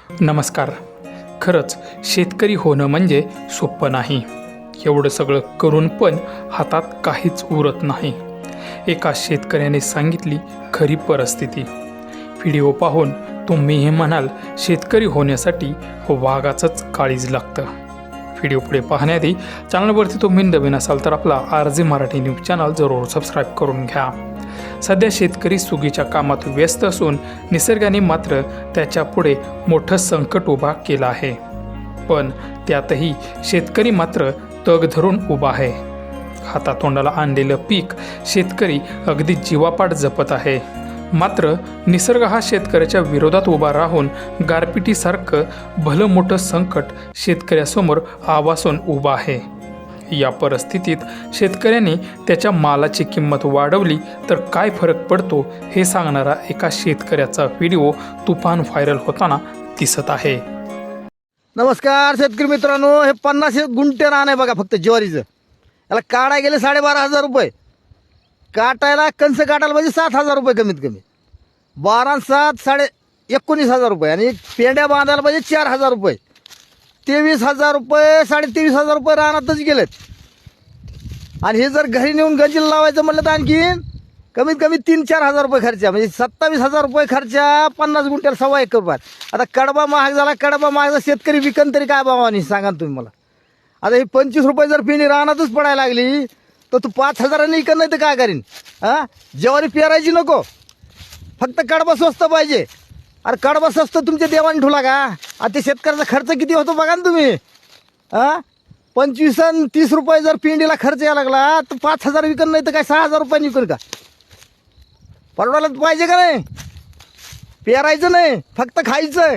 नमस्कार. खरंच शेतकरी होणं म्हणजे सोपं नाही. एवढं सगळं करून पण हातात काहीच उरत नाही. एका शेतकऱ्याने सांगितली खरी परिस्थिती. व्हिडिओ पाहून तुम्हीही म्हणाल शेतकरी होण्यासाठी वाघाचंच काळीज लागतं. व्हिडिओ पुढे पाहण्याआधी चॅनलवरती तुम्ही नवीन असाल तर आपला RJ मराठी न्यूज चॅनल जरूर सबस्क्राईब करून घ्या. सध्या शेतकरी सुगीच्या कामात व्यस्त असून निसर्गाने मात्र त्याच्या पुढे मोठं संकट उभा केलं आहे. पण त्यातही शेतकरी मात्र तग धरून उभा आहे. हातातोंडाला आणलेलं पीक शेतकरी अगदी जीवापाड जपत आहे. मात्र निसर्ग हा शेतकऱ्याच्या विरोधात उभा राहून गारपिटीसारखं भलं मोठं संकट शेतकऱ्यासमोर आवासून उभं आहे. या परिस्थितीत शेतकऱ्यांनी त्याच्या मालाची किंमत वाढवली तर काय फरक पडतो हे सांगणारा एका शेतकऱ्याचा व्हिडिओ तुफान व्हायरल होताना दिसत आहे. नमस्कार शेतकरी मित्रांनो, हे 50 गुंठे रान आहे बघा फक्त ज्वारीचं. याला काढाय गेले 12,500 रुपये. काटायला कंस काटायला म्हणजे 7,000 रुपये कमीत कमी. 12 7 19,000 रुपये आणि पेंड्या बांधायला म्हणजे 4,000 रुपये. 23,000 रुपये 23,500 रुपये रानातच गेलेत. आणि हे जर घरी नेऊन गंजीला लावायचं म्हटलं तर आणखीन कमीत कमी 3-4 हजार रुपये खर्चा, म्हणजे 27,000 रुपये खर्चा 50 गुंठ्याला 1.25 एकर रुपयात. आता कडबा महाग झाला, कडबा महाग झाला, शेतकरी विकन तरी काय भावानी सांगा तुम्ही मला. आता ही 25 रुपये जर पिणी रानातच पडायला लागली तर तू 5,000 इकन नाही तर काय करीन. ज्वारी पेरायची नको, फक्त कडबा स्वस्त पाहिजे. अरे कडबा स्वस्त तुमच्या देवाने ठेवला का? आता ते शेतकऱ्याचा खर्च किती होतो बघा ना तुम्ही. 25 आणि 30 रुपये जर पिंडीला खर्च यायला लागला तर 5,000 विकन नाही तर काय 6,000 रुपयांनी विकन का? परवडायला पाहिजे का नाही? पेरायचं नाही, फक्त खायचं.